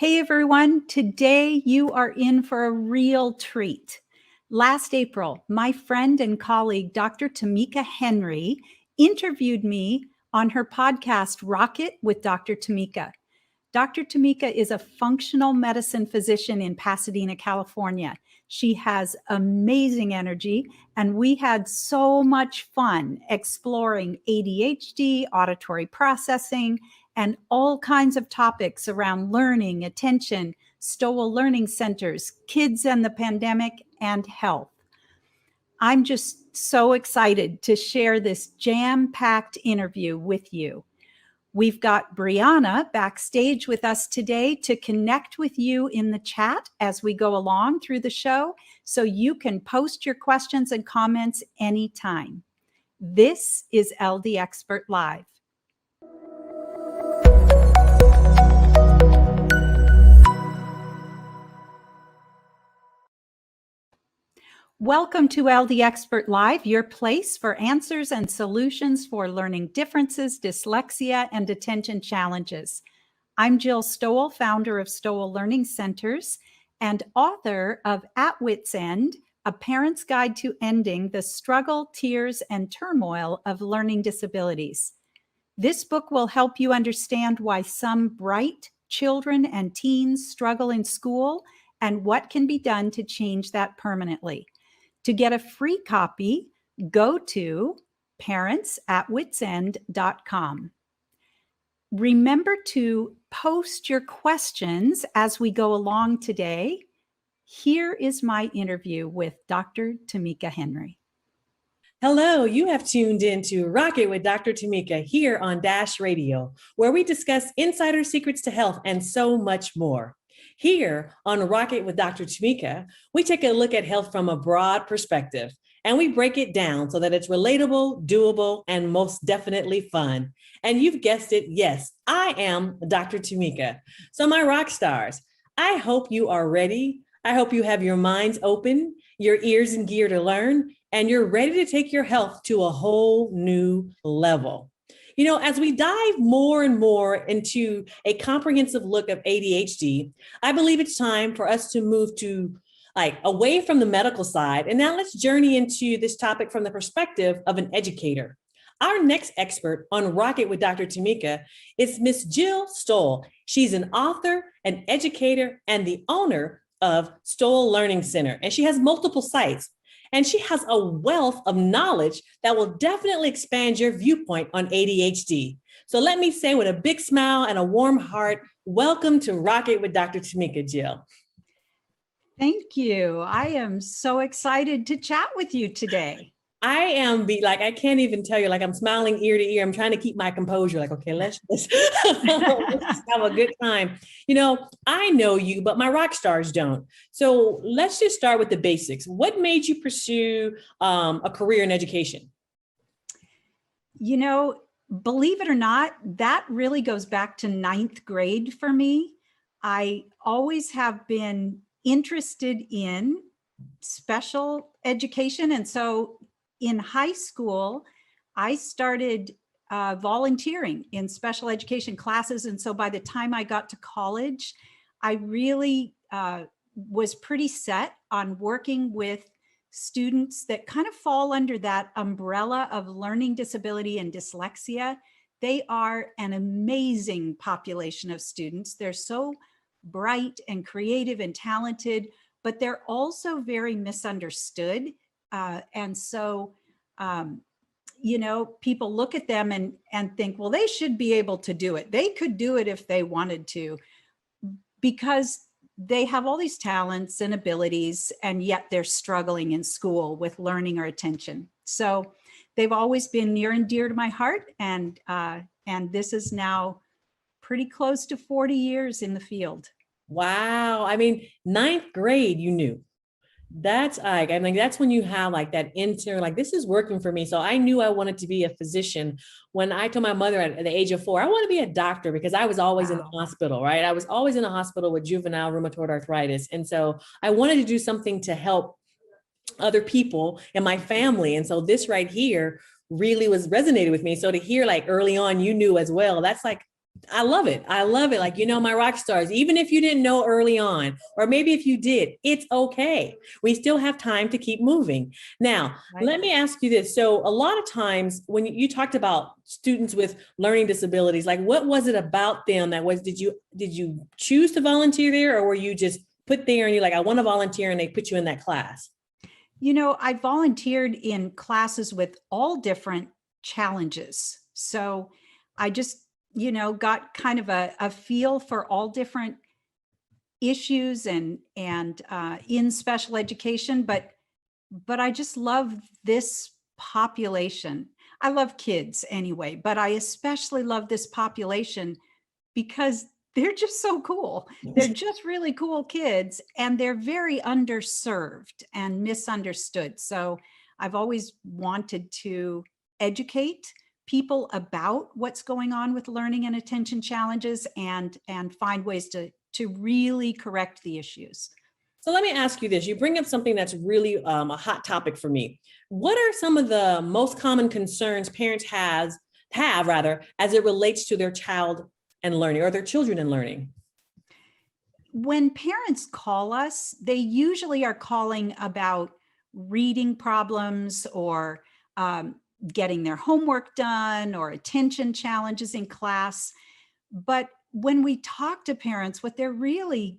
Hey everyone, today you are in for a real treat. Last April, my friend and colleague, Dr. Tamika Henry, interviewed me on her podcast, Rocket with Dr. Tamika. Dr. Tamika is a functional medicine physician in Pasadena, California. She has amazing energy, and we had so much fun exploring ADHD, auditory processing, and all kinds of topics around learning, attention, Stowell Learning Centers, kids and the pandemic, and health. I'm just so excited to share this jam-packed interview with you. We've got Brianna backstage with us today to connect with you in the chat as we go along through the show, so you can post your questions and comments anytime. This is LD Expert Live. Welcome to LD Expert Live, your place for answers and solutions for learning differences, dyslexia, and attention challenges. I'm Jill Stowell, founder of Stowell Learning Centers and author of At Wits End, A Parent's Guide to Ending the Struggle, Tears, and Turmoil of Learning Disabilities. This book will help you understand why some bright children and teens struggle in school and what can be done to change that permanently. To get a free copy, go to parentsatwitsend.com. Remember to post your questions as we go along today. Here is my interview with Dr. Tamika Henry. Hello, you have tuned into Rocket with Dr. Tamika here on Dash Radio, where we discuss insider secrets to health and so much more. Here on Rocket with Dr. Tamika, we take a look at health from a broad perspective, and we break it down so that it's relatable, doable, and most definitely fun. And you've guessed it, yes, I am Dr. Tamika. So my rock stars, I hope you are ready. I hope you have your minds open, your ears in gear to learn, and you're ready to take your health to a whole new level. You know, as we dive more and more into a comprehensive look of ADHD, I believe it's time for us to move to away from the medical side. And now let's journey into this topic from the perspective of an educator. Our next expert on Rocket with Dr. Tamika is Miss Jill Stowell. She's an author, an educator, and the owner of Stowell Learning Center. And she has multiple sites. And she has a wealth of knowledge that will definitely expand your viewpoint on ADHD. So let me say with a big smile and a warm heart, welcome to Rocket with Dr. Tamika, Jill. Thank you. I am so excited to chat with you today. I can't even tell you, I'm smiling ear to ear. I'm trying to keep my composure. Okay, let's just have a good time. You know, I know you, but my rock stars don't. So let's just start with the basics. What made you pursue a career in education? You know, believe it or not, that really goes back to 9th grade for me. I always have been interested in special education. And so in high school, I started volunteering in special education classes. And so by the time I got to college, I really was pretty set on working with students that kind of fall under that umbrella of learning disability and dyslexia. They are an amazing population of students. They're so bright and creative and talented, but they're also very misunderstood. And so, you know, people look at them and think, well, they should be able to do it. They could do it if they wanted to, because they have all these talents and abilities, and yet they're struggling in school with learning or attention. So they've always been near and dear to my heart. And this is now pretty close to 40 years in the field. Wow. I mean, 9th grade, you knew. That's that's when you have that this is working for me. So I knew I wanted to be a physician. When I told my mother at the age of 4, I want to be a doctor, because I was always in the hospital, right? I was always in the hospital with juvenile rheumatoid arthritis. And so I wanted to do something to help other people in my family. And so this right here really was resonated with me. So to hear early on, you knew as well, that's I love it. I love it. Like, my rock stars, even if you didn't know early on, or maybe if you did, it's okay. We still have time to keep moving. Now, Right. let me ask you this. So a lot of times when you talked about students with learning disabilities, like what was it about them did you choose to volunteer there, or were you just put there and you're like, I want to volunteer, and they put you in that class? I volunteered in classes with all different challenges. So I just, got kind of a feel for all different issues and in special education, but I just love this population. I love kids anyway, but I especially love this population because they're just so cool. They're just really cool kids, and they're very underserved and misunderstood. So I've always wanted to educate people about what's going on with learning and attention challenges and find ways to really correct the issues. So let me ask you this. You bring up something that's really a hot topic for me. What are some of the most common concerns parents have rather as it relates to their child and learning, or their children and learning? When parents call us, they usually are calling about reading problems or getting their homework done or attention challenges in class. But when we talk to parents, what they're really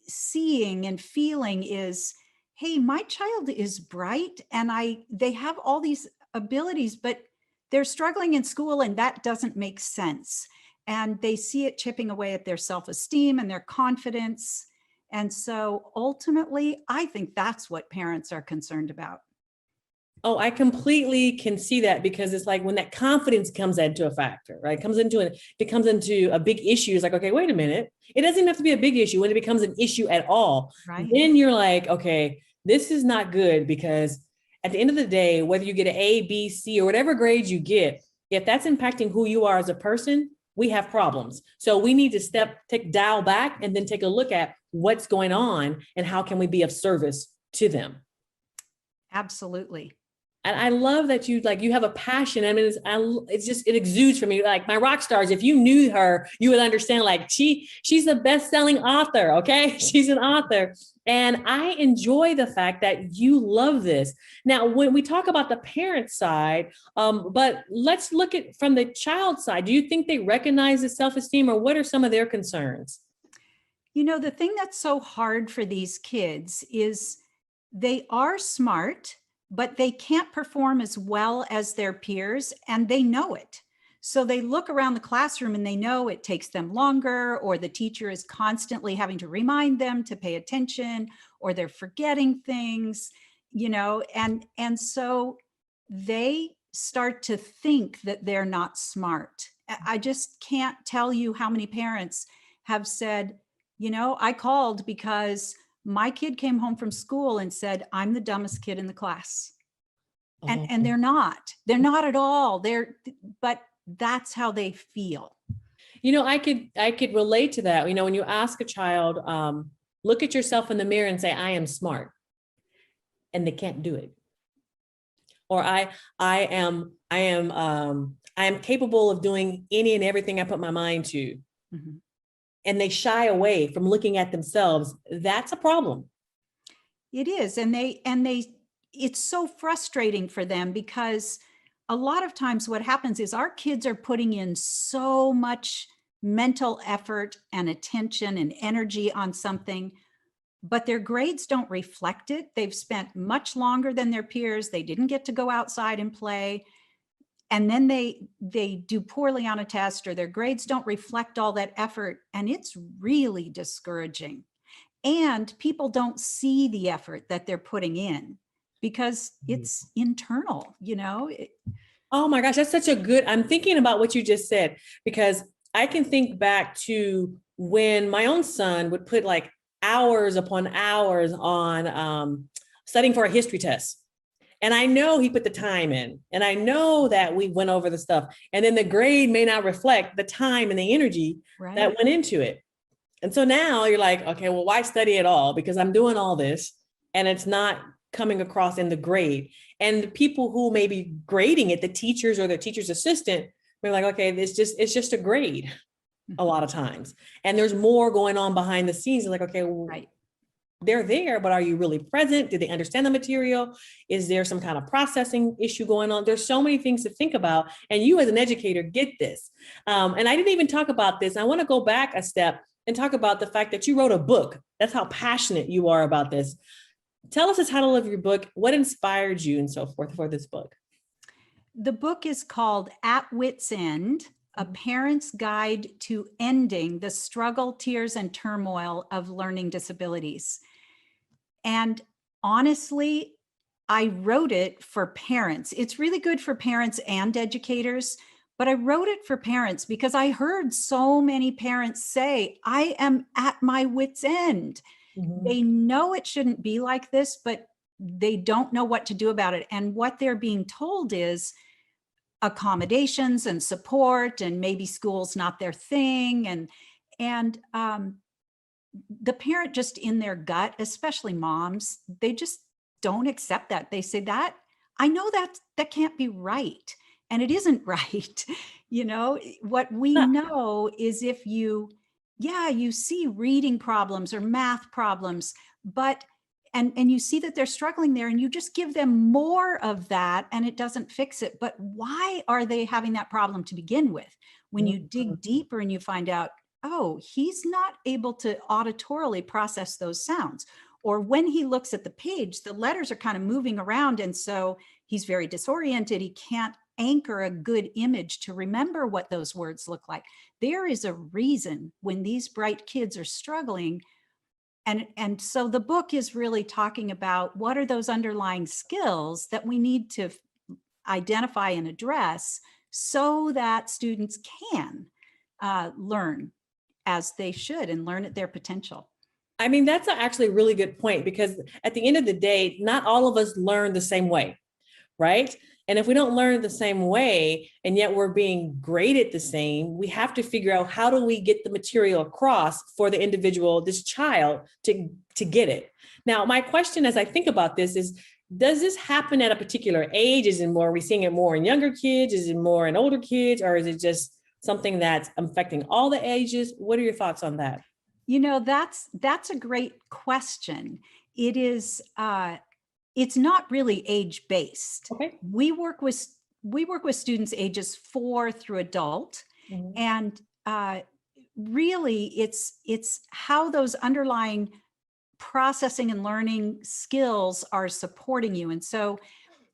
seeing and feeling is, hey, my child is bright and they have all these abilities, but they're struggling in school and that doesn't make sense. And they see it chipping away at their self-esteem and their confidence. And so ultimately, I think that's what parents are concerned about. Oh, I completely can see that, because it's like when that confidence comes into a factor, right? It comes into a big issue. It's like, okay, wait a minute. It doesn't even have to be a big issue. When it becomes an issue at all, Right. then you're like, okay, this is not good, because at the end of the day, whether you get an A, B, C, or whatever grades you get, if that's impacting who you are as a person, we have problems. So we need to dial back and then take a look at what's going on and how can we be of service to them. Absolutely. And I love that you have a passion. I mean, it exudes from you. Like my rock stars, if you knew her, you would understand, like she's a best-selling author. Okay. She's an author. And I enjoy the fact that you love this. Now, when we talk about the parent side, but let's look at from the child side. Do you think they recognize the self-esteem, or what are some of their concerns? The thing that's so hard for these kids is they are smart, but they can't perform as well as their peers, and they know it. So they look around the classroom and they know it takes them longer, or the teacher is constantly having to remind them to pay attention, or they're forgetting things, and so they start to think that they're not smart. I just can't tell you how many parents have said, I called because my kid came home from school and said, I'm the dumbest kid in the class. And Oh. they're not at all. But that's how they feel. I could relate to that. When you ask a child, look at yourself in the mirror and say, I am smart, and they can't do it. Or I am capable of doing any and everything I put my mind to. Mhm. And they shy away from looking at themselves. That's a problem. It is. And it's so frustrating for them because a lot of times what happens is our kids are putting in so much mental effort and attention and energy on something, but their grades don't reflect it. They've spent much longer than their peers. They didn't get to go outside and play. And then they do poorly on a test, or their grades don't reflect all that effort. And it's really discouraging. And people don't see the effort that they're putting in because it's internal. Oh my gosh, I'm thinking about what you just said, because I can think back to when my own son would put like hours upon hours on studying for a history test. And I know he put the time in, and I know that we went over the stuff, and then the grade may not reflect the time and the energy that Right. went into it. And so now you're like, okay, well, why study at all? Because I'm doing all this and it's not coming across in the grade. And the people who may be grading it, the teachers or the teacher's assistant, we're like, okay, it's just a grade. a lot of times. And there's more going on behind the scenes. Like, okay, well, Right. they're there, but are you really present? Do they understand the material? Is there some kind of processing issue going on? There's so many things to think about. And you as an educator get this. And I didn't even talk about this. I want to go back a step and talk about the fact that you wrote a book. That's how passionate you are about this. Tell us the title of your book, what inspired you and so forth for this book. The book is called At Wits End, A Parent's Guide to Ending the Struggle, Tears, and Turmoil of Learning Disabilities. And honestly, I wrote it for parents. It's really good for parents and educators, but I wrote it for parents because I heard so many parents say, I am at my wits' end. Mm-hmm. They know it shouldn't be like this, but they don't know what to do about it. And what they're being told is accommodations and support, and maybe school's not their thing. And the parent just in their gut, especially moms, they just don't accept that. They say that, I know that can't be right. And it isn't right. You know, what we know is if you see reading problems or math problems, but and you see that they're struggling there and you just give them more of that and it doesn't fix it. But why are they having that problem to begin with? When you dig deeper and you find out, oh, he's not able to auditorily process those sounds. Or when he looks at the page, the letters are kind of moving around. And so he's very disoriented. He can't anchor a good image to remember what those words look like. There is a reason when these bright kids are struggling. And so the book is really talking about what are those underlying skills that we need to identify and address so that students can learn as they should and learn at their potential. I mean, that's actually a really good point, because at the end of the day, not all of us learn the same way, right? And if we don't learn the same way, and yet we're being graded the same, we have to figure out how do we get the material across for the individual, this child, to get it. Now, my question as I think about this is, does this happen at a particular age? Is it more, are we seeing it more in younger kids? Is it more in older kids? Or is it just something that's affecting all the ages? What are your thoughts on that? You know, that's a great question. It is, it's not really age-based. Okay. We work with students ages 4 through adult, and really it's how those underlying processing and learning skills are supporting you. And so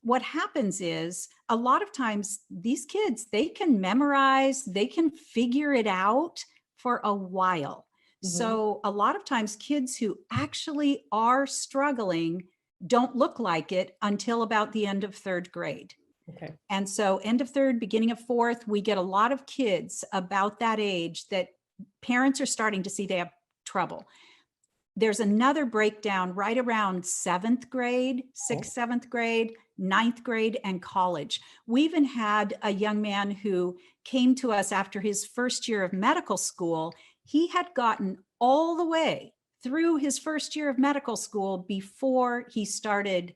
what happens is a lot of times these kids, they can memorize, they can figure it out for a while. So a lot of times kids who actually are struggling don't look like it until about the end of 3rd grade. Okay. And so end of 3rd, beginning of 4th, we get a lot of kids about that age that parents are starting to see they have trouble. There's another breakdown right around 7th grade, 6th, 7th grade, 9th grade, and college. We even had a young man who came to us after his first year of medical school. He had gotten all the way through his first year of medical school before he started,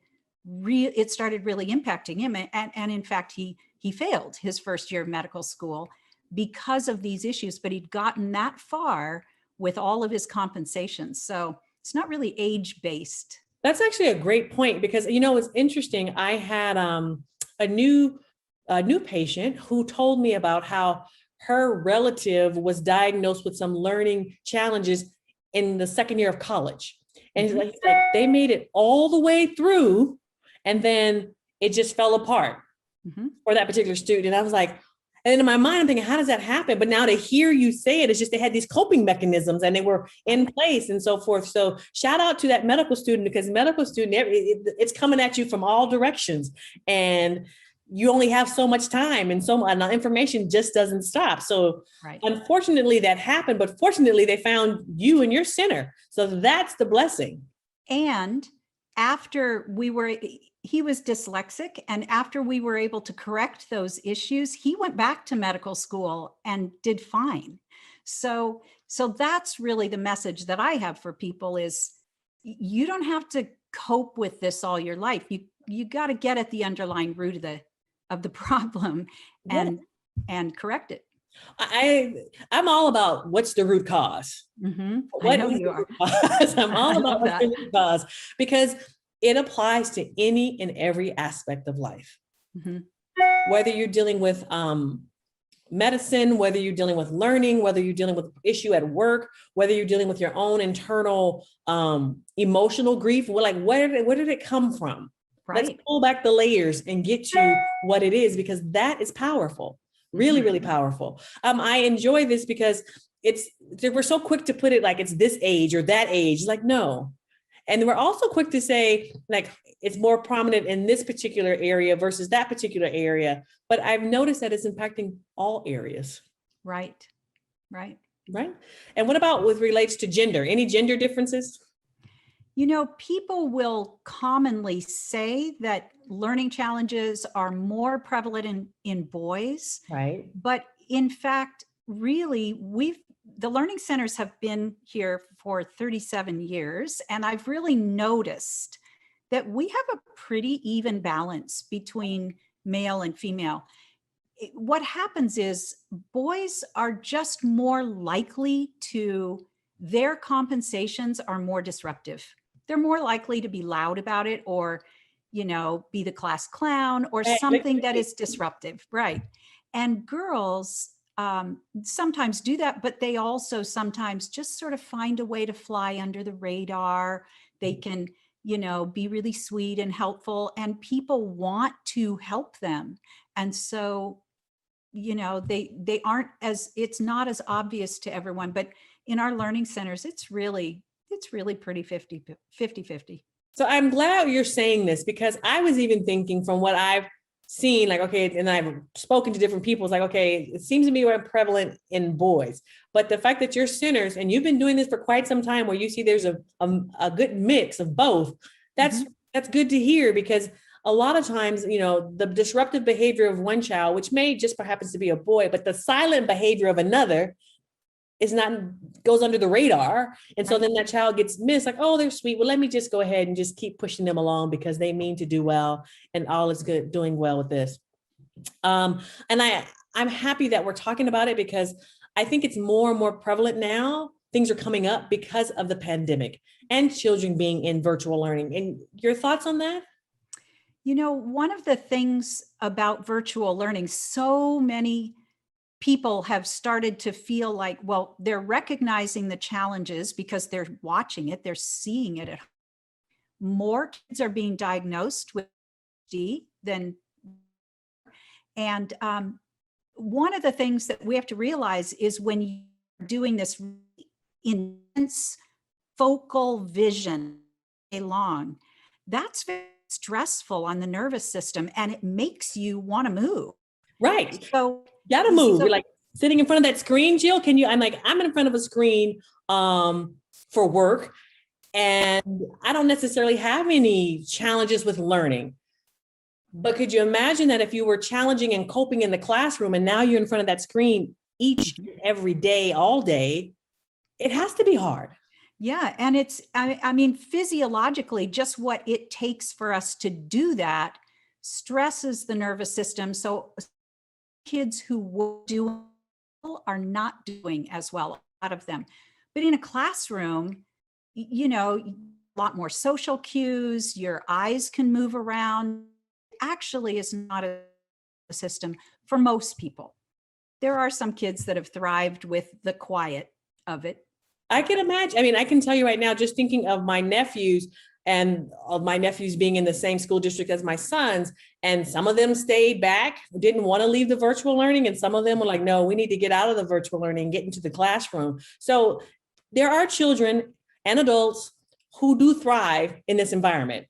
it started really impacting him. And in fact, he failed his first year of medical school because of these issues, but he'd gotten that far with all of his compensations. So it's not really age-based. That's actually a great point, because, you know, it's interesting. I had a new patient who told me about how her relative was diagnosed with some learning challenges in the 2nd year of college. And he's like, they made it all the way through and then it just fell apart for that particular student. And I was like, and in my mind, I'm thinking, how does that happen? But now to hear you say it, it's just they had these coping mechanisms and they were in place and so forth. So shout out to that medical student, because medical student, it's coming at you from all directions. And you only have so much time, and information just doesn't stop. So unfortunately that happened, but fortunately they found you in your center. So that's the blessing. And after he was dyslexic, and after we were able to correct those issues, he went back to medical school and did fine. So that's really the message that I have for people is you don't have to cope with this all your life. You got to get at the underlying root of the problem and correct it. I'm all about what's the root cause. I What know is you the are. root cause? I'm I all about love what's the that. root cause because it applies to any and every aspect of life. Whether you're dealing with medicine, whether you're dealing with learning, whether you're dealing with issue at work, whether you're dealing with your own internal emotional grief, where did it come from? Let's Right. pull back the layers and get to what it is, because that is powerful, really, really powerful. I enjoy this because we're so quick to put it like it's this age or that age. Like, no. And we're also quick to say, like, it's more prominent in this particular area versus that particular area. But I've noticed that it's impacting all areas. Right. Right. Right. And what about with relates to gender? Any gender differences? You know, people will commonly say that learning challenges are more prevalent in boys, Right. but in fact, really, the learning centers have been here for 37 years, and I've really noticed that we have a pretty even balance between male and female. What happens is boys are just more likely to, their compensations are more disruptive. They're more likely to be loud about it, or, be the class clown or something that is disruptive. Right. And girls sometimes do that, but they also sometimes just sort of find a way to fly under the radar. They can, be really sweet and helpful, and people want to help them. And so, they aren't it's not as obvious to everyone, but in our learning centers, it's really pretty 50-50. So I'm glad you're saying this, because I was even thinking from what I've seen, like, okay, and I've spoken to different people, it's like, okay, it seems to be more prevalent in boys. But the fact that you're centers and you've been doing this for quite some time, where you see there's a good mix of both, that's good to hear, because a lot of times, the disruptive behavior of one child, which may just happens to be a boy, but the silent behavior of another goes under the radar. And so then that child gets missed, like, oh, they're sweet. Well, let me just go ahead and just keep pushing them along because they mean to do well and all is good, doing well with this. And I'm happy that we're talking about it, because I think it's more and more prevalent now. Things are coming up because of the pandemic and children being in virtual learning. And your thoughts on that? One of the things about virtual learning, so many people have started to feel like, well, they're recognizing the challenges because they're watching it, they're seeing it at home. More kids are being diagnosed with ADHD than, and one of the things that we have to realize is when you're doing this intense focal vision long, that's very stressful on the nervous system, and it makes you want to move. Right. So gotta move. You're like sitting in front of that screen, Jill. I'm in front of a screen for work, and I don't necessarily have any challenges with learning. But could you imagine that if you were challenging and coping in the classroom, and now you're in front of that screen each and every day, all day, it has to be hard. Yeah. And it's, I mean, physiologically, just what it takes for us to do that stresses the nervous system. So kids who do are not doing as well, a lot of them. But in a classroom, a lot more social cues, your eyes can move around. Actually is not a system for most people. There are some kids that have thrived with the quiet of it. I can imagine. I mean, I can tell you right now, just thinking of my nephews, and of my nephews being in the same school district as my sons, and some of them stayed back, didn't want to leave the virtual learning, and some of them were like, no, we need to get out of the virtual learning, get into the classroom. So there are children and adults who do thrive in this environment.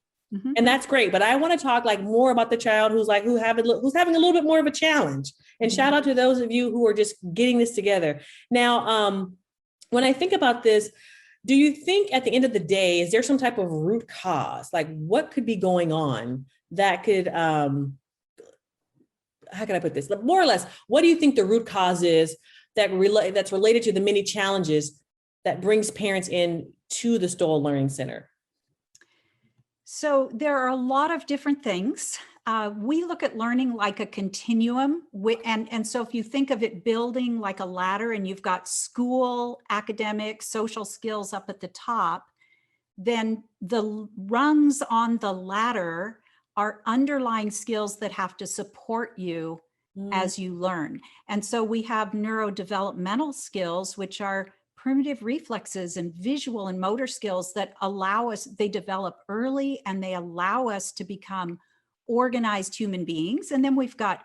And that's great. But I want to talk more about the child who's having a little bit more of a challenge. And shout out to those of you who are just getting this together. Now, when I think about this, do you think at the end of the day, is there some type of root cause? Like, what could be going on that could, how can I put this? More or less, what do you think the root cause is that's related to the many challenges that brings parents in to the Stowell Learning Center? So there are a lot of different things. We look at learning like a continuum. And so if you think of it building like a ladder and you've got school, academic, social skills up at the top, then the rungs on the ladder are underlying skills that have to support you as you learn. And so we have neurodevelopmental skills, which are primitive reflexes and visual and motor skills that allow us, they develop early and they allow us to become organized human beings. And then we've got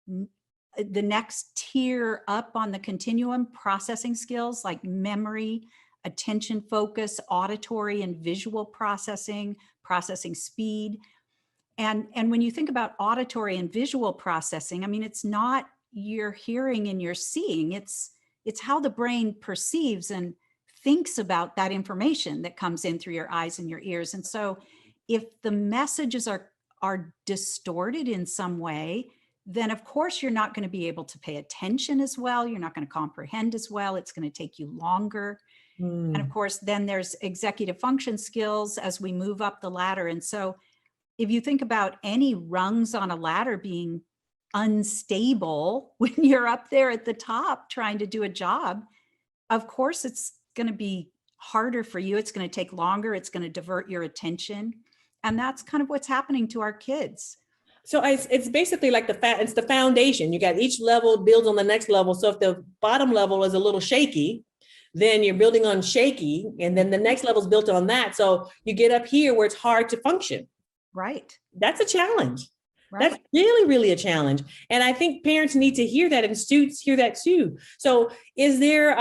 the next tier up on the continuum, processing skills like memory, attention focus, auditory and visual processing, processing speed. And when you think about auditory and visual processing, I mean, it's not your hearing and your seeing, it's how the brain perceives and thinks about that information that comes in through your eyes and your ears. And so if the messages are distorted in some way, then of course you're not going to be able to pay attention as well. You're not going to comprehend as well. It's going to take you longer. And of course, then there's executive function skills as we move up the ladder. And so if you think about any rungs on a ladder being unstable when you're up there at the top trying to do a job, of course, it's going to be harder for you. It's going to take longer. It's going to divert your attention. And that's kind of what's happening to our kids. So it's basically like it's the foundation. You got each level builds on the next level. So if the bottom level is a little shaky, then you're building on shaky, and then the next level is built on that. So you get up here where it's hard to function. Right. That's a challenge. Right. That's really, really a challenge. And I think parents need to hear that and students hear that too. So is there,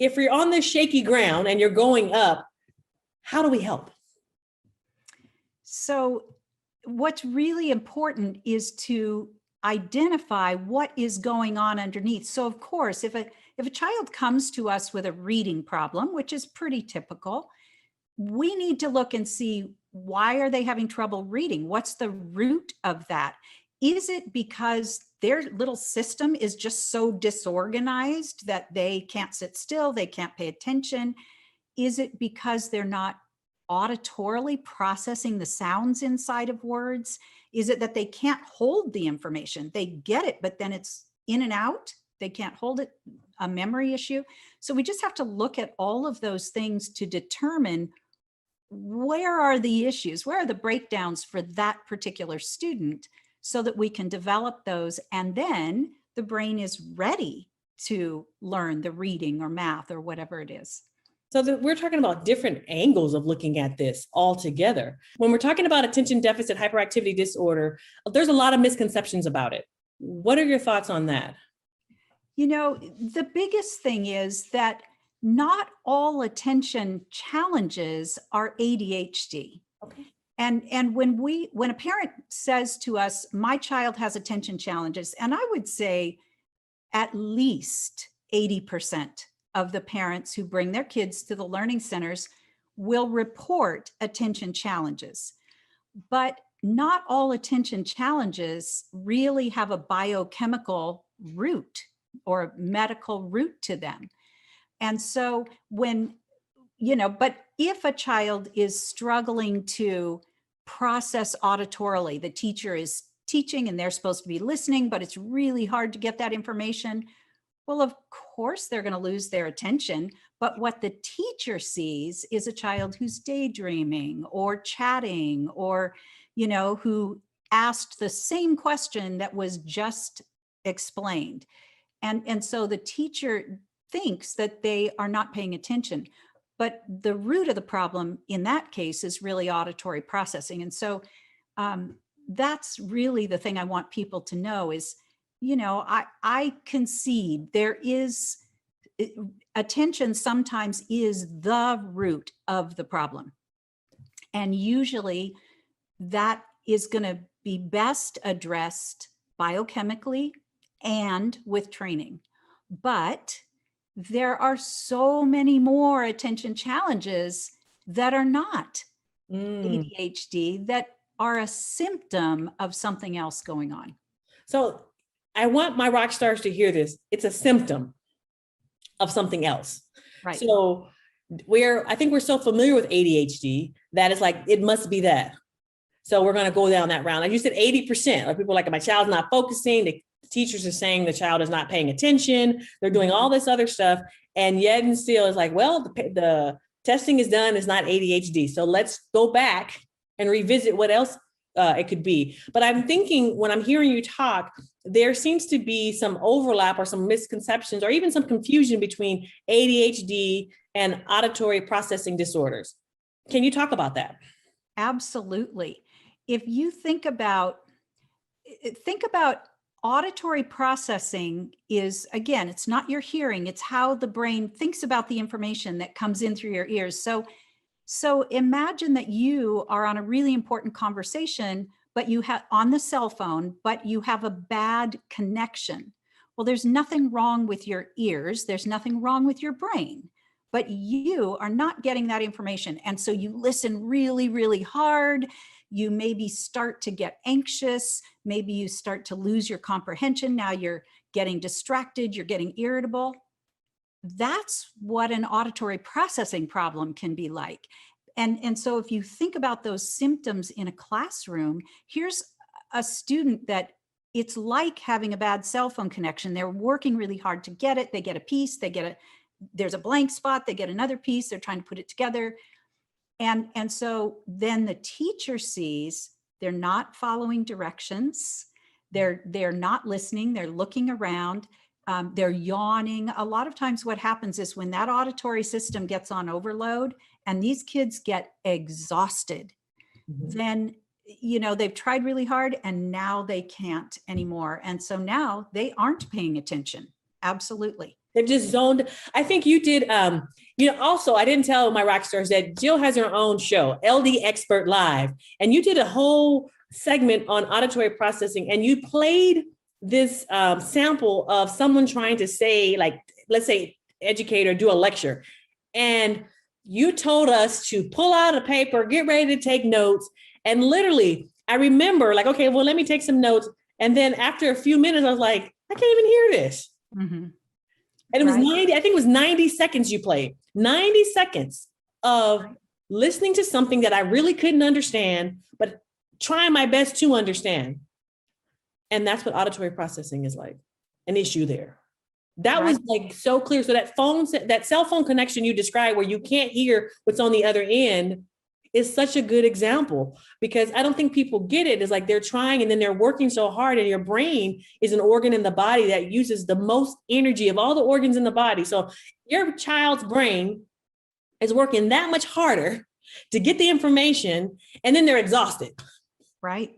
if you're on this shaky ground and you're going up, how do we help? So what's really important is to identify what is going on underneath. So of course, if a child comes to us with a reading problem, which is pretty typical, we need to look and see, why are they having trouble reading? What's the root of that? Is it because their little system is just so disorganized that they can't sit still, they can't pay attention? Is it because they're not auditorily processing the sounds inside of words? Is it that they can't hold the information? They get it, but then it's in and out. They can't hold it, a memory issue. So we just have to look at all of those things to determine, where are the issues? Where are the breakdowns for that particular student, so that we can develop those, and then the brain is ready to learn the reading or math or whatever it is. So we're talking about different angles of looking at this all together. When we're talking about attention deficit hyperactivity disorder, there's a lot of misconceptions about it. What are your thoughts on that? You know, the biggest thing is that not all attention challenges are ADHD. Okay. And when a parent says to us, my child has attention challenges, and I would say at least 80% of the parents who bring their kids to the learning centers will report attention challenges. But not all attention challenges really have a biochemical root or medical root to them. And so but if a child is struggling to process auditorily, the teacher is teaching and they're supposed to be listening, but it's really hard to get that information, well, of course, they're going to lose their attention. But what the teacher sees is a child who's daydreaming or chatting, or, who asked the same question that was just explained. And so the teacher thinks that they are not paying attention. But the root of the problem in that case is really auditory processing. And so that's really the thing I want people to know is, I concede there is attention sometimes is the root of the problem. And usually that is going to be best addressed biochemically and with training. But there are so many more attention challenges that are not ADHD, that are a symptom of something else going on. So I want my rock stars to hear this. It's a symptom of something else. Right. So I think we're so familiar with ADHD that it's like, it must be that. So we're going to go down that round. Like you said, 80%. Like people are like, my child's not focusing. The teachers are saying the child is not paying attention. They're doing all this other stuff. And yet and still it's like, well, the testing is done. It's not ADHD. So let's go back and revisit what else it could be. But I'm thinking when I'm hearing you talk, there seems to be some overlap or some misconceptions or even some confusion between ADHD and auditory processing disorders. Can you talk about that? Absolutely. If you think about auditory processing is, again, it's not your hearing, it's how the brain thinks about the information that comes in through your ears. So imagine that you are on a really important conversation, but you have on the cell phone, but you have a bad connection. Well, there's nothing wrong with your ears. There's nothing wrong with your brain, but you are not getting that information. And so you listen really, really hard. You maybe start to get anxious. Maybe you start to lose your comprehension. Now you're getting distracted. You're getting irritable. That's what an auditory processing problem can be like. And so if you think about those symptoms in a classroom, here's a student that it's like having a bad cell phone connection. They're working really hard to get it. They get a piece, there's a blank spot, they get another piece, they're trying to put it together. And so then the teacher sees they're not following directions. They're not listening. They're looking around. They're yawning. A lot of times what happens is when that auditory system gets on overload and these kids get exhausted, then, they've tried really hard and now they can't anymore. And so now they aren't paying attention. Absolutely. They've just zoned. I think you did, also, I didn't tell my rock stars that Jill has her own show, LD Expert Live. And you did a whole segment on auditory processing and you played this sample of someone trying to say, like, let's say educator, do a lecture. And you told us to pull out a paper, get ready to take notes. And literally, I remember like, okay, well, let me take some notes. And then after a few minutes, I was like, I can't even hear this. Mm-hmm. And it was 90, I think it was 90 seconds you played, 90 seconds of listening to something that I really couldn't understand, but trying my best to understand. And that's what auditory processing is like, an issue there. That was like so clear. So that cell phone connection you described where you can't hear what's on the other end is such a good example because I don't think people get it. It's like they're trying and then they're working so hard and your brain is an organ in the body that uses the most energy of all the organs in the body. So your child's brain is working that much harder to get the information and then they're exhausted. Right.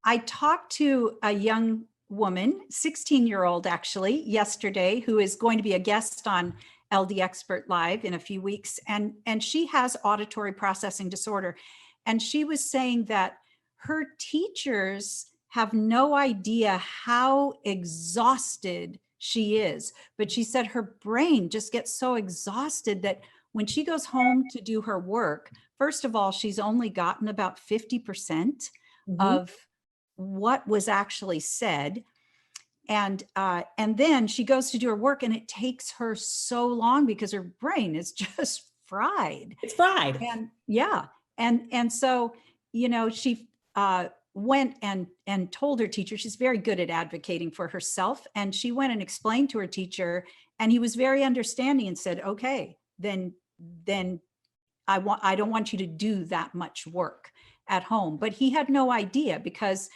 I talked to a young woman, 16-year-old actually, yesterday, who is going to be a guest on LD Expert Live in a few weeks. And she has auditory processing disorder. And she was saying that her teachers have no idea how exhausted she is. But she said her brain just gets so exhausted that when she goes home to do her work, first of all, she's only gotten about 50% of what was actually said. And then she goes to do her work and it takes her so long because her brain is just fried. It's fried. And yeah. And so, she went and told her teacher, she's very good at advocating for herself. And she went and explained to her teacher and he was very understanding and said, okay, then I don't want you to do that much work at home. But he had no idea because,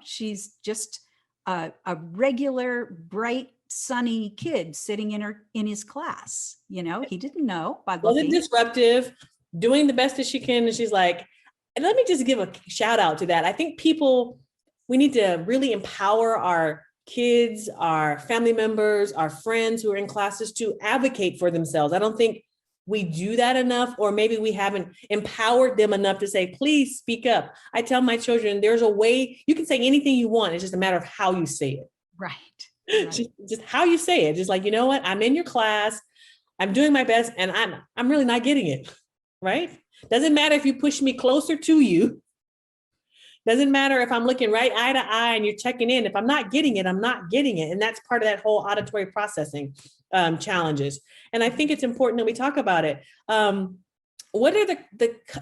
she's just a regular, bright, sunny kid sitting in his class. He didn't know by looking. Wasn't disruptive, doing the best that she can. And she's like, and let me just give a shout out to that. I think we need to really empower our kids, our family members, our friends who are in classes to advocate for themselves. I don't think we do that enough, or maybe we haven't empowered them enough to say, please speak up. I tell my children, there's a way you can say anything you want. It's just a matter of how you say it. Right. Just how you say it. Just like, you know what? I'm in your class. I'm doing my best and I'm really not getting it. Right. Doesn't matter if you push me closer to you. Doesn't matter if I'm looking right eye to eye and you're checking in. If I'm not getting it, I'm not getting it. And that's part of that whole auditory processing challenges. And I think it's important that we talk about it. What are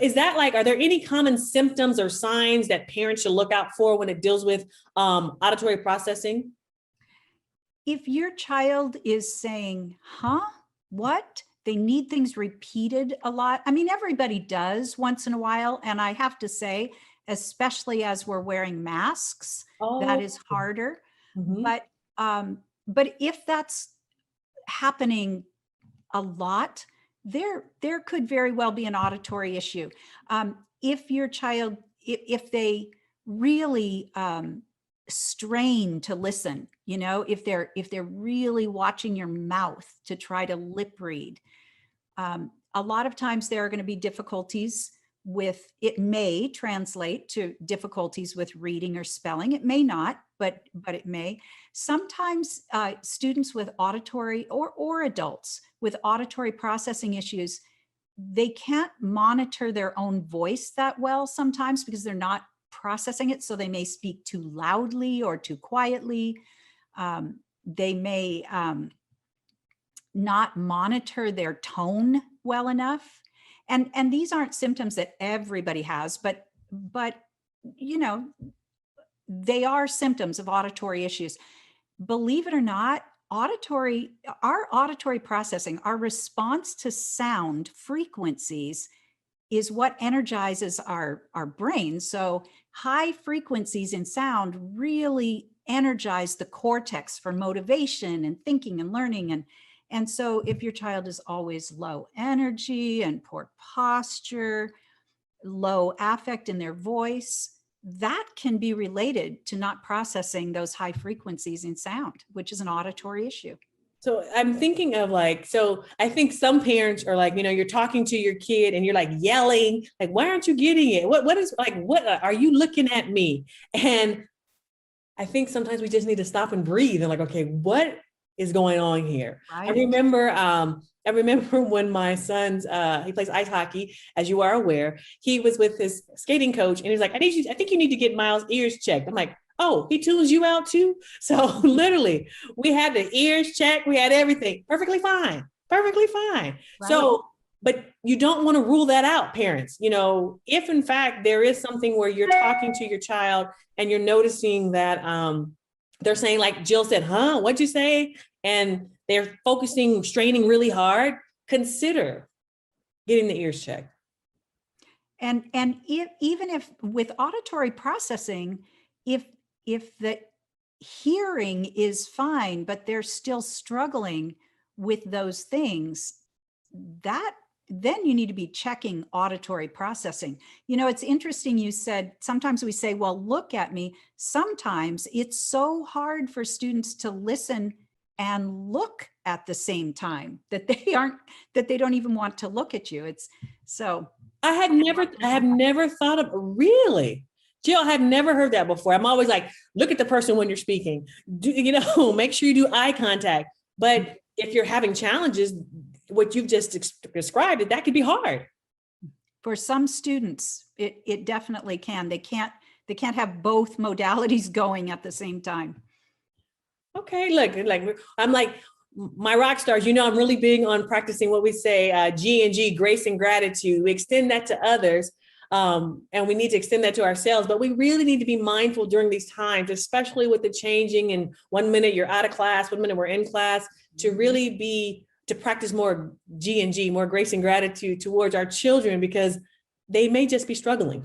is that like, are there any common symptoms or signs that parents should look out for when it deals with auditory processing? If your child is saying, huh, what? They need things repeated a lot. I mean, everybody does once in a while. And I have to say, especially as we're wearing masks, that Oh, is harder. mhm. But if that's happening a lot, there could very well be an auditory issue. If your child, if they really strain to listen, you know, if they're really watching your mouth to try to lip read, a lot of times there are going to be difficulties with, it may translate to difficulties with reading or spelling. It may not, but it may. Sometimes students with auditory or adults with auditory processing issues, they can't monitor their own voice that well sometimes because they're not processing it. So they may speak too loudly or too quietly. They may not monitor their tone well enough. And these aren't symptoms that everybody has, but you know, they are symptoms of auditory issues. Believe it or not, our auditory processing, our response to sound frequencies is what energizes our brain. So high frequencies in sound really energize the cortex for motivation and thinking and learning. And so if your child is always low energy and poor posture, low affect in their voice, that can be related to not processing those high frequencies in sound, which is an auditory issue. So I'm thinking of like, so I think some parents are like, you're talking to your kid and you're like yelling, like, why aren't you getting it? What is like, what are you looking at me? And I think sometimes we just need to stop and breathe and like, okay, what is going on here? Right. I remember when my son's he plays ice hockey, as you are aware. He was with his skating coach and he's like, I think you need to get Miles' ears checked. I'm like, oh, he tunes you out too? So literally, we had the ears checked, we had everything perfectly fine, perfectly fine. Right. So, but you don't want to rule that out, parents. If in fact there is something where you're talking to your child and you're noticing that they're saying, like Jill said, huh, what'd you say? And they're focusing, straining really hard, consider getting the ears checked. And even if with auditory processing, if the hearing is fine, but they're still struggling with those things, then you need to be checking auditory processing. It's interesting you said, sometimes we say, well, look at me. Sometimes it's so hard for students to listen and look at the same time that they don't even want to look at you. It's so. I have never thought of, really, Jill, I have never heard that before. I'm always like, look at the person when you're speaking, make sure you do eye contact. But if you're having challenges, what you've just described, that could be hard. For some students, it definitely can. They can't have both modalities going at the same time. Okay, look, like I'm like my rock stars, I'm really big on practicing what we say, G&G, grace and gratitude. We extend that to others, and we need to extend that to ourselves. But we really need to be mindful during these times, especially with the changing. And 1 minute you're out of class, 1 minute we're in class, to practice more G&G, more grace and gratitude towards our children, because they may just be struggling.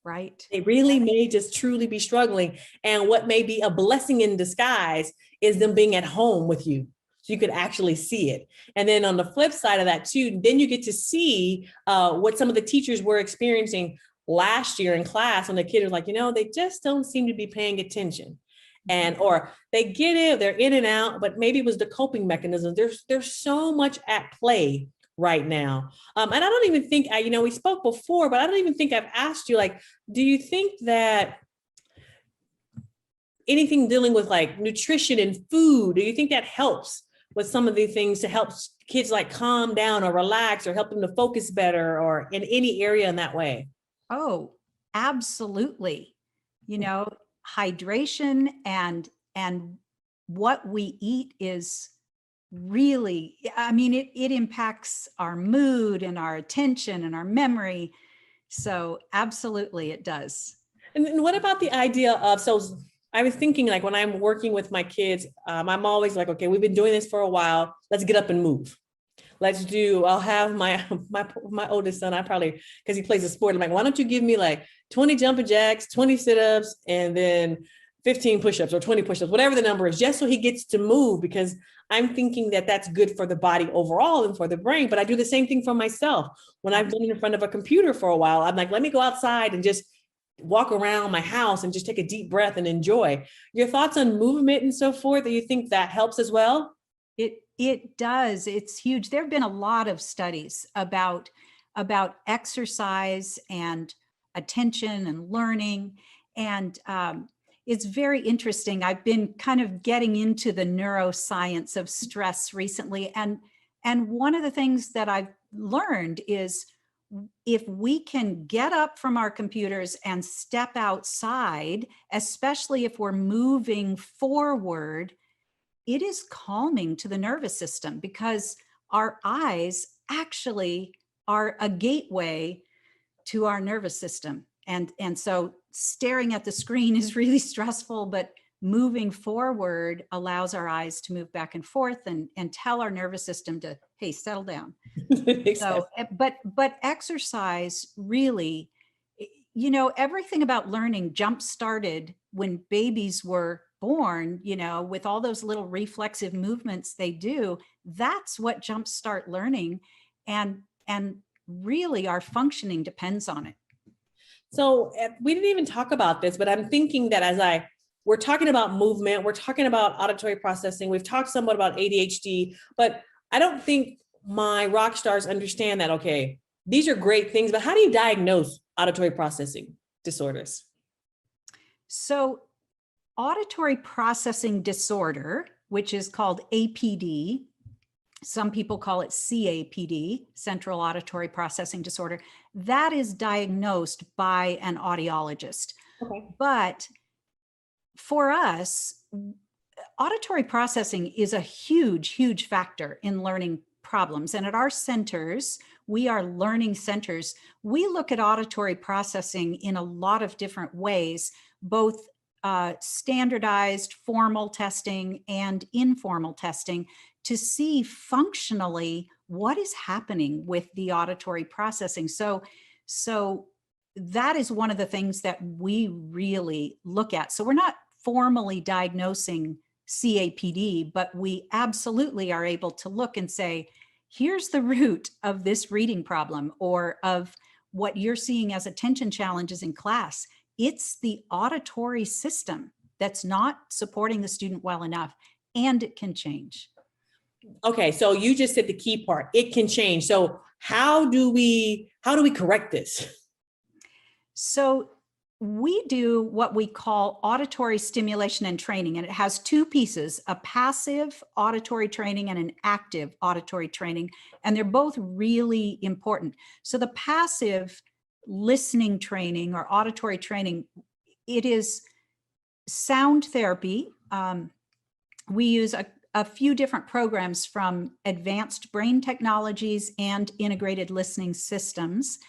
Right. They really may just truly be struggling. And what may be a blessing in disguise is them being at home with you. So you could actually see it. And then on the flip side of that too, then you get to see what some of the teachers were experiencing last year in class when the kid was like, they just don't seem to be paying attention. Or they get it, they're in and out, but maybe it was the coping mechanism. There's so much at play right now. And I don't even think, we spoke before, but I don't even think I've asked you, like, do you think that anything dealing with like nutrition and food, do you think that helps with some of the things to help kids like calm down or relax or help them to focus better or in any area in that way? Oh, absolutely. Hydration and what we eat is really, I mean, it impacts our mood and our attention and our memory. So absolutely it does. And what about the idea of, so I was thinking like when I'm working with my kids, I'm always like, okay, we've been doing this for a while. Let's get up and move. I'll have my oldest son, I probably, because he plays a sport, I'm like, why don't you give me like 20 jumping jacks, 20 sit-ups, and then 15 push-ups or 20 push-ups, whatever the number is, just so he gets to move, because I'm thinking that that's good for the body overall and for the brain. But I do the same thing for myself. When I've been in front of a computer for a while, I'm like, let me go outside and just walk around my house and just take a deep breath and enjoy. Your thoughts on movement and so forth, do you think that helps as well? It does. It's huge. There have been a lot of studies about exercise and attention and learning, and it's very interesting. I've been kind of getting into the neuroscience of stress recently, and one of the things that I've learned is if we can get up from our computers and step outside, especially if we're moving forward, it is calming to the nervous system because our eyes actually are a gateway to our nervous system. And so staring at the screen is really stressful, but moving forward allows our eyes to move back and forth and tell our nervous system to, hey, settle down. So, but exercise really, everything about learning jump started when babies were born, with all those little reflexive movements they do. That's what jumpstart learning, and really our functioning depends on it. So we didn't even talk about this, but I'm thinking that we're talking about movement, we're talking about auditory processing, we've talked somewhat about ADHD, but I don't think my rock stars understand that, okay, these are great things, but how do you diagnose auditory processing disorders? So auditory processing disorder, which is called APD, some people call it CAPD, central auditory processing disorder, that is diagnosed by an audiologist. Okay. But for us, auditory processing is a huge, huge factor in learning problems. And at our centers, we are learning centers. We look at auditory processing in a lot of different ways, both standardized formal testing and informal testing, to see functionally what is happening with the auditory processing. So that is one of the things that we really look at. So we're not formally diagnosing CAPD, but we absolutely are able to look and say, here's the root of this reading problem or of what you're seeing as attention challenges in class. It's the auditory system that's not supporting the student well enough, and it can change. Okay, so you just said the key part, it can change. So how do we correct this? So we do what we call auditory stimulation and training, and it has two pieces, a passive auditory training and an active auditory training, and they're both really important. So the passive listening training or auditory training, it is sound therapy. We use a few different programs from advanced brain technologies and integrated listening systems.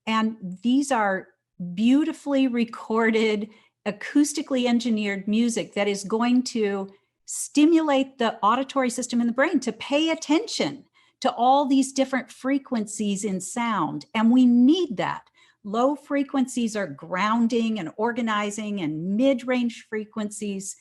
And these are beautifully recorded, acoustically engineered music that is going to stimulate the auditory system in the brain to pay attention to all these different frequencies in sound. And we need that. Low frequencies are grounding and organizing, and mid-range frequencies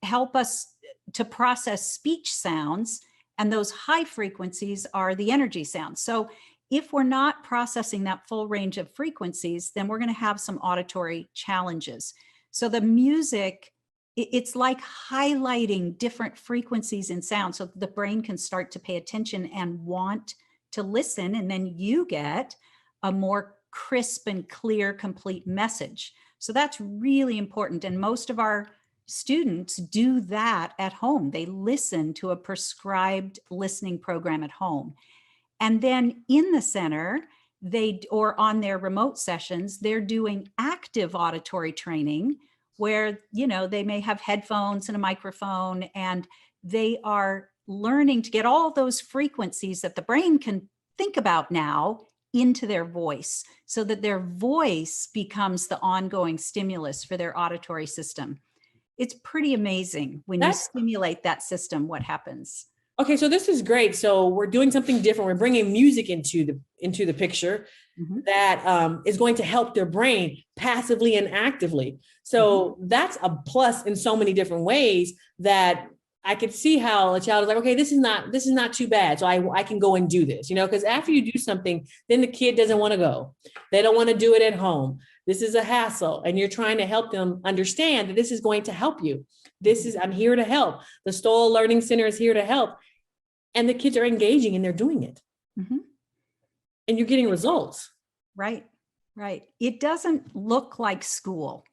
help us to process speech sounds, and those high frequencies are the energy sounds. So if we're not processing that full range of frequencies, then we're going to have some auditory challenges. So the music, it's like highlighting different frequencies in sound so the brain can start to pay attention and want to listen, and then you get a more crisp and clear, complete message. So that's really important. And most of our students do that at home. They listen to a prescribed listening program at home. And then in the center, or on their remote sessions, they're doing active auditory training where, they may have headphones and a microphone, and they are learning to get all those frequencies that the brain can think about now into their voice, so that their voice becomes the ongoing stimulus for their auditory system. It's pretty amazing when you stimulate that system, what happens. Okay, so this is great. So we're doing something different. We're bringing music into the picture that is going to help their brain passively and actively. So that's a plus in so many different ways that I could see how a child is like, okay, this is not too bad. So I can go and do this, because after you do something, then the kid doesn't want to go. They don't want to do it at home. This is a hassle. And you're trying to help them understand that this is going to help you. I'm here to help. The Stowell Learning Center is here to help. And the kids are engaging and they're doing it. And you're getting results. Right. It doesn't look like school.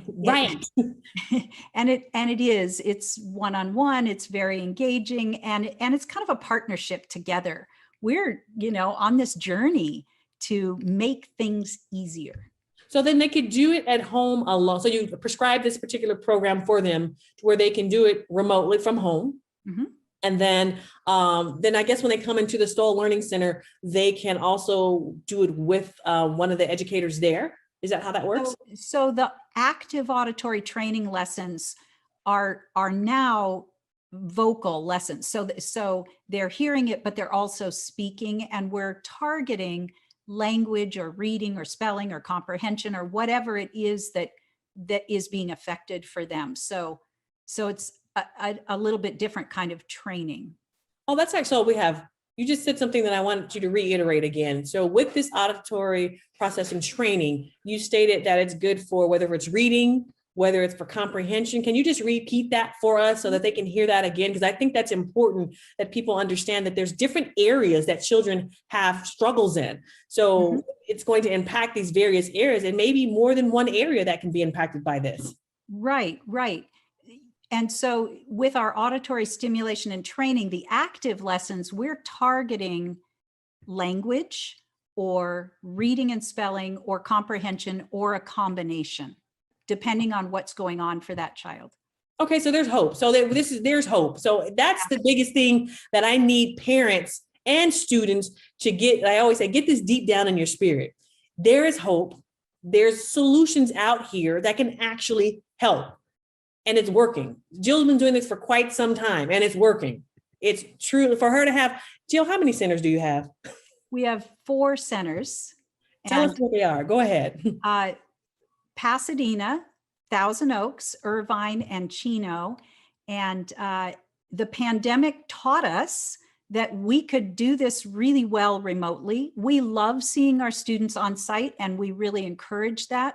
Right. And it is, it's one-on-one, it's very engaging, and it's kind of a partnership together. We're, on this journey to make things easier. So then they could do it at home alone. So you prescribe this particular program for them to where they can do it remotely from home. And then I guess when they come into the Stowell Learning Center, they can also do it with one of the educators there. Is that how that works? So the active auditory training lessons are now vocal lessons. So they're hearing it, but they're also speaking, and we're targeting language or reading or spelling or comprehension or whatever it is that is being affected for them. So it's a little bit different kind of training. Oh, that's actually, you just said something that I wanted you to reiterate again. So with this auditory processing training, you stated that it's good for whether it's reading, whether it's for comprehension. Can you just repeat that for us so that they can hear that again? Because I think that's important that people understand that there's different areas that children have struggles in. So it's going to impact these various areas, and maybe more than one area that can be impacted by this. Right. And so with our auditory stimulation and training, the active lessons, we're targeting language or reading and spelling or comprehension or a combination, depending on what's going on for that child. Okay, so there's hope. So there's hope. So that's the biggest thing that I need parents and students to get. I always say, get this deep down in your spirit. There is hope. There's solutions out here that can actually help. And it's working. Jill's been doing this for quite some time, and it's working. It's true for her to have. Jill, how many centers do you have? We have 4 centers. Tell us what they are. Go ahead. Pasadena, Thousand Oaks, Irvine, and Chino. And the pandemic taught us that we could do this really well remotely. We love seeing our students on site, and we really encourage that.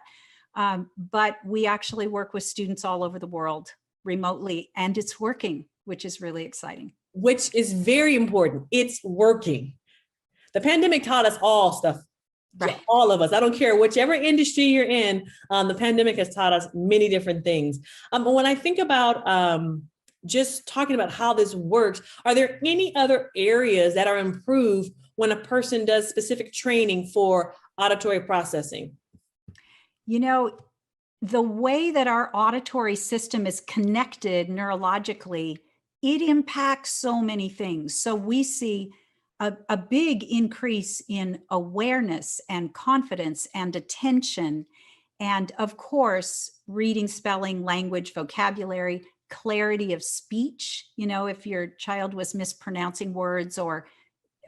But we actually work with students all over the world remotely, and it's working, which is really exciting. Which is very important. It's working. The pandemic taught us all stuff. Right. All of us. I don't care whichever industry you're in. The pandemic has taught us many different things. When I think about just talking about how this works, are there any other areas that are improved when a person does specific training for auditory processing? The way that our auditory system is connected neurologically, it impacts so many things. So we see a big increase in awareness and confidence and attention. And of course, reading, spelling, language, vocabulary, clarity of speech. If your child was mispronouncing words or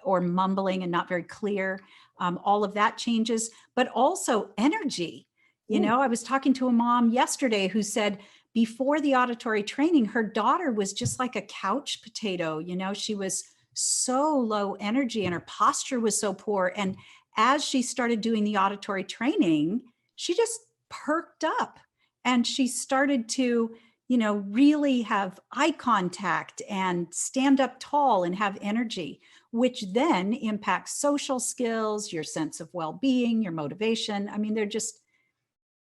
mumbling and not very clear, all of that changes, but also energy. I was talking to a mom yesterday who said before the auditory training, her daughter was just like a couch potato. She was so low energy and her posture was so poor. And as she started doing the auditory training, she just perked up and she started to, really have eye contact and stand up tall and have energy, which then impacts social skills, your sense of well-being, your motivation. I mean, they're just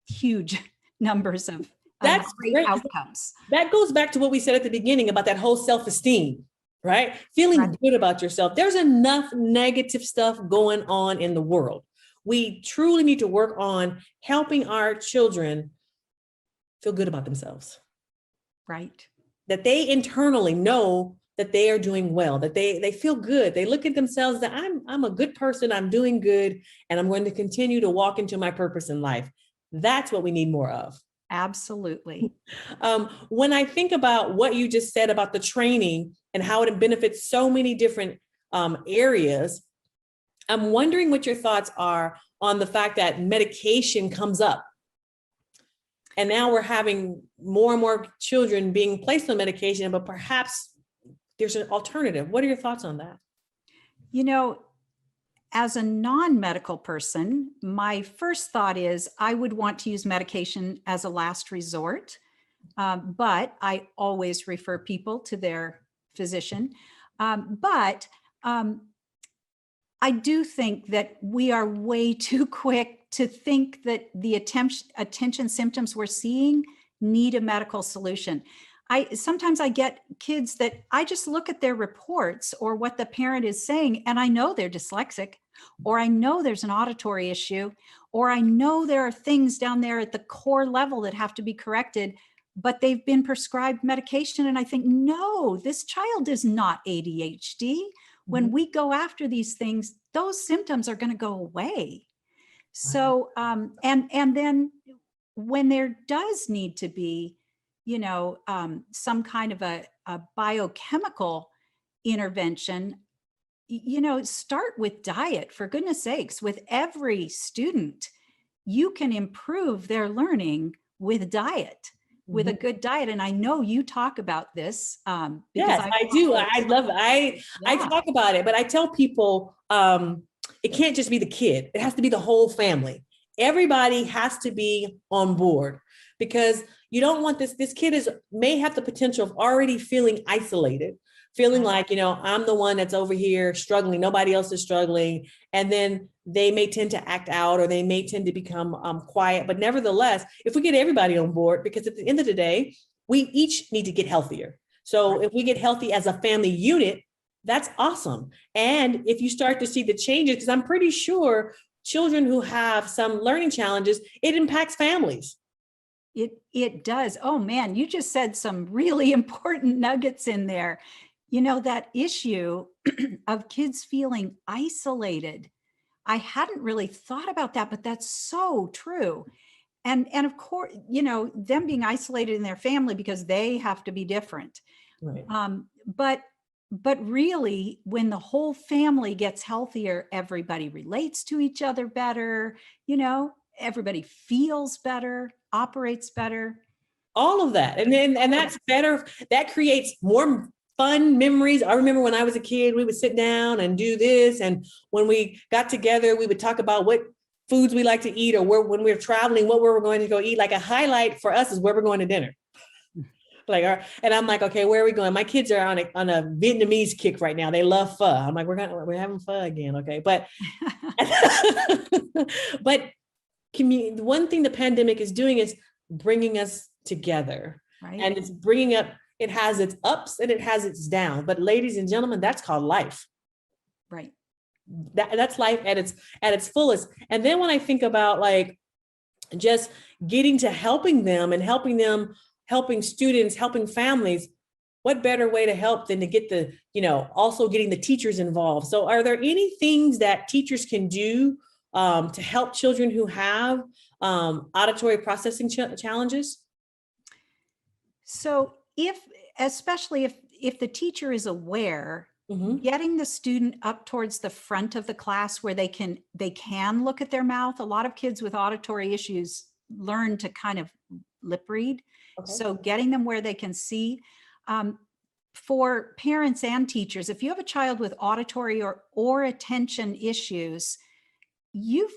huge numbers of great outcomes. That goes back to what we said at the beginning about that whole self-esteem, right? Feeling good about yourself. There's enough negative stuff going on in the world. We truly need to work on helping our children feel good about themselves. Right. That they internally know that they are doing well, that they feel good. They look at themselves that I'm a good person, I'm doing good, and I'm going to continue to walk into my purpose in life. That's what we need more of. Absolutely. When I think about what you just said about the training and how it benefits so many different areas, I'm wondering what your thoughts are on the fact that medication comes up. And now we're having more and more children being placed on medication, but perhaps there's an alternative. What are your thoughts on that? You know, as a non-medical person, my first thought is I would want to use medication as a last resort, but I always refer people to their physician. But I do think that we are way too quick to think that the attention symptoms we're seeing need a medical solution. Sometimes I get kids that I just look at their reports or what the parent is saying, and I know they're dyslexic, or I know there's an auditory issue, or I know there are things down there at the core level that have to be corrected, but they've been prescribed medication. And I think, no, this child is not ADHD. When we go after these things, those symptoms are going to go away. So, and then when there does need to be, some kind of a biochemical intervention, start with diet, for goodness sakes. With every student, you can improve their learning with diet, with a good diet. And I know you talk about this. Yes, I do. I love it. I talk about it, but I tell people it can't just be the kid. It has to be the whole family. Everybody has to be on board, because you don't want this kid may have the potential of already feeling isolated, feeling like, I'm the one that's over here struggling. Nobody else is struggling. And then they may tend to act out, or they may tend to become quiet. But nevertheless, if we get everybody on board, because at the end of the day, we each need to get healthier. So if we get healthy as a family unit, that's awesome. And if you start to see the changes, because I'm pretty sure children who have some learning challenges, it impacts families. It does. Oh man, you just said some really important nuggets in there. That issue of kids feeling isolated. I hadn't really thought about that, but that's so true. And of course, them being isolated in their family because they have to be different. Right. But really, when the whole family gets healthier, everybody relates to each other better, everybody feels better, operates better. All of that. And that's better. That creates more fun memories. I remember when I was a kid, we would sit down and do this. And when we got together, we would talk about what foods we like to eat, or when we were traveling, what we were going to go eat. Like a highlight for us is where we're going to dinner. And I'm like, okay, where are we going? My kids are on a Vietnamese kick right now. They love pho. I'm like, we're having pho again. Okay. But, but one thing the pandemic is doing is bringing us together, right? And it's bringing up, it has its ups and it has its downs, but ladies and gentlemen, that's called life. Right. That's life at its fullest. And then when I think about like just getting to helping them and helping students, helping families, what better way to help than to get also getting the teachers involved. So are there any things that teachers can do to help children who have auditory processing challenges? So especially if the teacher is aware, getting the student up towards the front of the class where they can look at their mouth. A lot of kids with auditory issues learn to kind of lip read. Okay. So getting them where they can see. For parents and teachers, if you have a child with auditory or attention issues, you've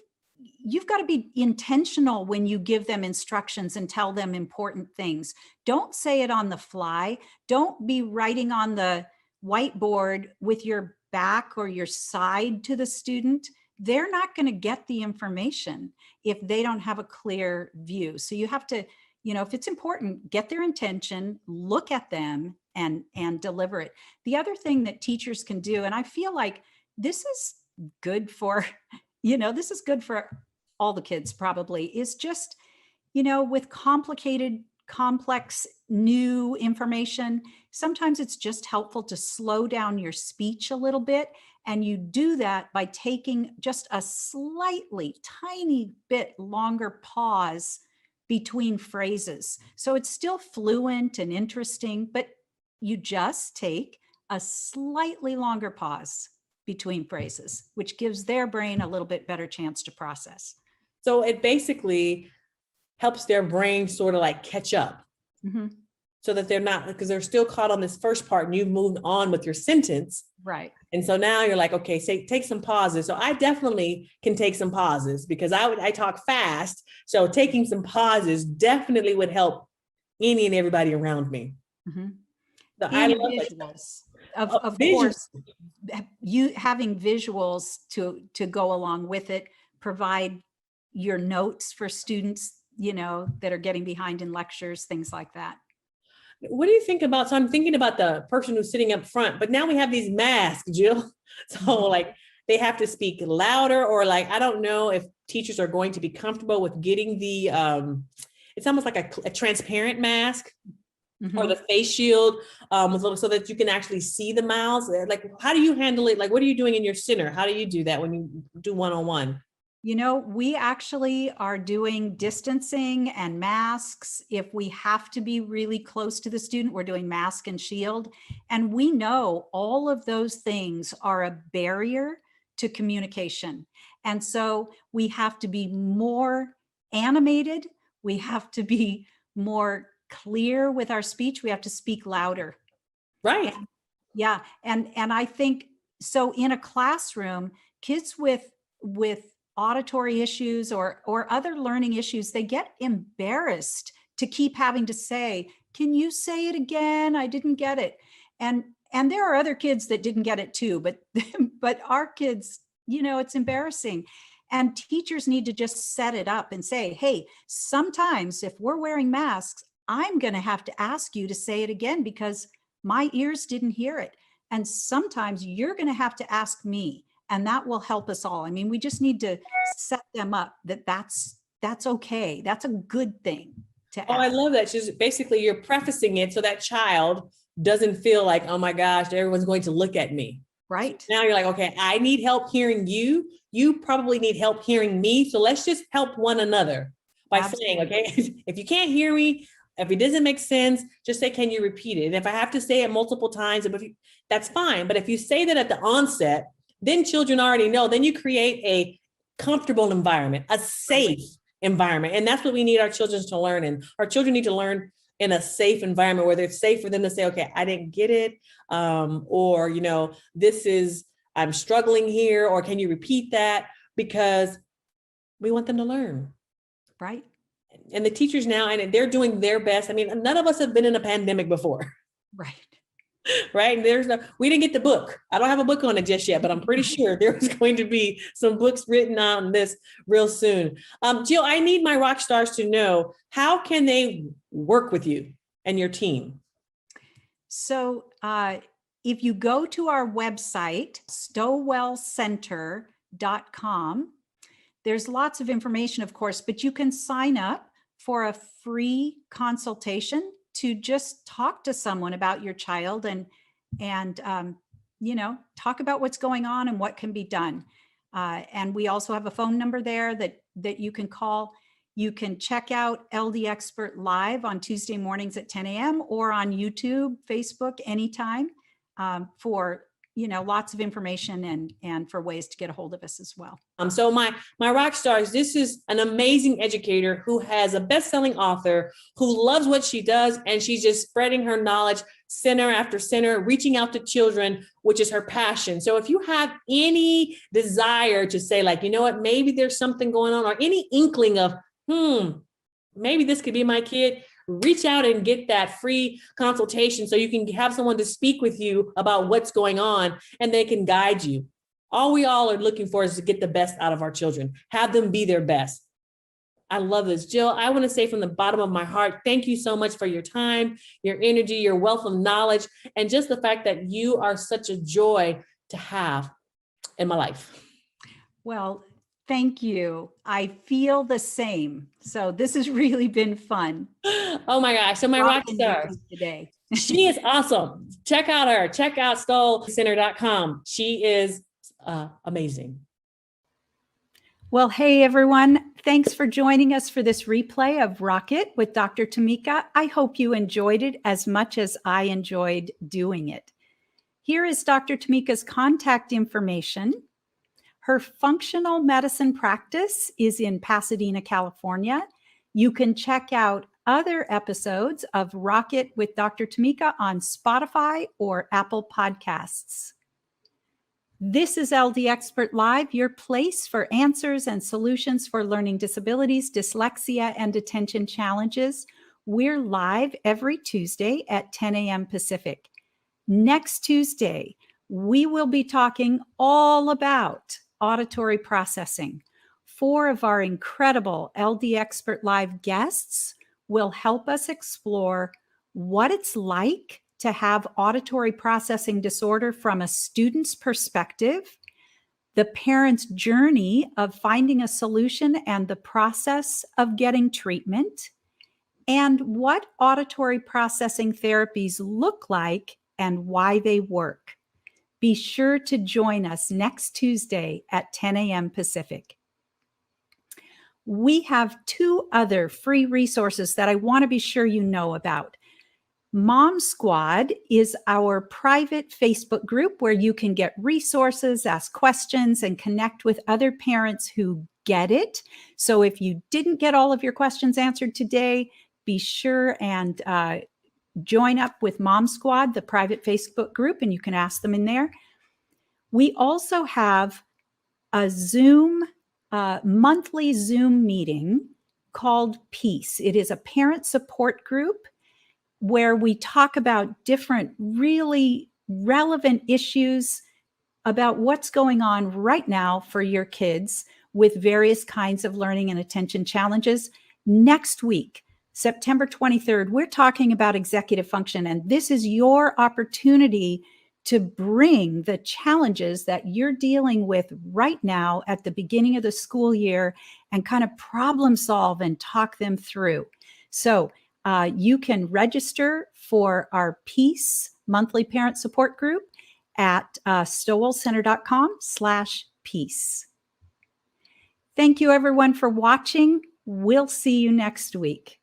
got to be intentional when you give them instructions and tell them important things. Don't say it on the fly. Don't be writing on the whiteboard with your back or your side to the student. They're not going to get the information if they don't have a clear view. So you have to, if it's important, get their intention, look at them and deliver it. The other thing that teachers can do, and I feel like this is good for, all the kids probably, is just, with complicated complex new information, sometimes it's just helpful to slow down your speech a little bit. And you do that by taking just a slightly tiny bit longer pause between phrases. So it's still fluent and interesting, but you just take a slightly longer pause between phrases, which gives their brain a little bit better chance to process. So it basically helps their brain sort of like catch up, so that they're not, because they're still caught on this first part and you've moved on with your sentence. Right. And so now you're like, okay, take some pauses. So I definitely can take some pauses because I talk fast. So taking some pauses definitely would help any and everybody around me. So I And love visuals. Of course, you having visuals to go along with it, provide your notes for students, that are getting behind in lectures, things like that. What do you think about, so I'm thinking about the person who's sitting up front, but now we have these masks, Jill. So like they have to speak louder, or like, I don't know if teachers are going to be comfortable with getting the, it's almost like a transparent mask. Or the face shield, so that you can actually see the mouths. Like, how do you handle it? Like, what are you doing in your center? How do you do that when you do one-on-one? We actually are doing distancing and masks. If we have to be really close to the student, we're doing mask and shield. And we know all of those things are a barrier to communication. And so we have to be more animated. We have to be more clear with our speech. We have to speak louder. Right. And I think so in a classroom, kids with auditory issues or other learning issues, they get embarrassed to keep having to say, can you say it again? I didn't get it. And there are other kids that didn't get it too, but our kids, it's embarrassing. And teachers need to just set it up and say, hey, sometimes if we're wearing masks, I'm going to have to ask you to say it again because my ears didn't hear it. And sometimes you're going to have to ask me, and that will help us all. I mean, we just need to set them up that's okay. That's a good thing to ask. Oh, I love that. She's basically, you're prefacing it so that child doesn't feel like, oh my gosh, everyone's going to look at me. Right. So now you're like, okay, I need help hearing you. You probably need help hearing me. So let's just help one another by saying, okay, if you can't hear me, if it doesn't make sense, just say, can you repeat it? And if I have to say it multiple times, that's fine. But if you say that at the onset, then children already know, then you create a comfortable environment, a safe environment. And that's what we need our children to learn. And our children need to learn in a safe environment where it's safe for them to say, okay, I didn't get it. Or, I'm struggling here, or can you repeat that? Because we want them to learn. Right. And the teachers now, and they're doing their best. I mean, none of us have been in a pandemic before. Right. Right. We didn't get the book. I don't have a book on it just yet, but I'm pretty sure there's going to be some books written on this real soon. Jill, I need my rock stars to know, how can they work with you and your team? So if you go to our website, stowellcenter.com, there's lots of information, of course, but you can sign up for a free consultation to just talk to someone about your child and talk about what's going on and what can be done. And we also have a phone number there that you can call. You can check out LD Expert live on Tuesday mornings at 10 a.m. or on YouTube, Facebook, anytime for lots of information and for ways to get a hold of us as well. So my rock stars, this is an amazing educator who has a best-selling author who loves what she does, and she's just spreading her knowledge center after center, reaching out to children, which is her passion. So if you have any desire to say, like, you know what, maybe there's something going on, or any inkling of, maybe this could be my kid, reach out and get that free consultation so you can have someone to speak with you about what's going on, and they can guide you. All we all are looking for is to get the best out of our children, have them be their best. I love this. Jill, I want to say from the bottom of my heart, thank you so much for your time, your energy, your wealth of knowledge, and just the fact that you are such a joy to have in my life. Well, Thank you. I feel the same. So this has really been fun. Oh my gosh. So my rock Rocking with star. you today. She is awesome. Check out her. Check out StowellCenter.com. She is amazing. Well, hey, everyone. Thanks for joining us for this replay of Rocket with Dr. Tamika. I hope you enjoyed it as much as I enjoyed doing it. Here is Dr. Tamika's contact information. Her functional medicine practice is in Pasadena, California. You can check out other episodes of Rocket with Dr. Tamika on Spotify or Apple Podcasts. This is LD Expert Live, your place for answers and solutions for learning disabilities, dyslexia, and attention challenges. We're live every Tuesday at 10 a.m. Pacific. Next Tuesday, we will be talking all about auditory processing. 4 of our incredible LD Expert Live guests will help us explore what it's like to have auditory processing disorder from a student's perspective, the parent's journey of finding a solution and the process of getting treatment, and what auditory processing therapies look like and why they work. Be sure to join us next Tuesday at 10 a.m. Pacific. We have 2 other free resources that I want to be sure you know about. Mom Squad is our private Facebook group where you can get resources, ask questions, and connect with other parents who get it. So if you didn't get all of your questions answered today, be sure and join up with Mom Squad, the private Facebook group, and you can ask them in there. We also have a monthly Zoom meeting called Peace. It is a parent support group where we talk about different really relevant issues about what's going on right now for your kids with various kinds of learning and attention challenges. Next week, September 23rd, we're talking about executive function, and this is your opportunity to bring the challenges that you're dealing with right now at the beginning of the school year and kind of problem solve and talk them through. So you can register for our Peace monthly parent support group at stowellcenter.com/peace. Thank you, everyone, for watching. We'll see you next week.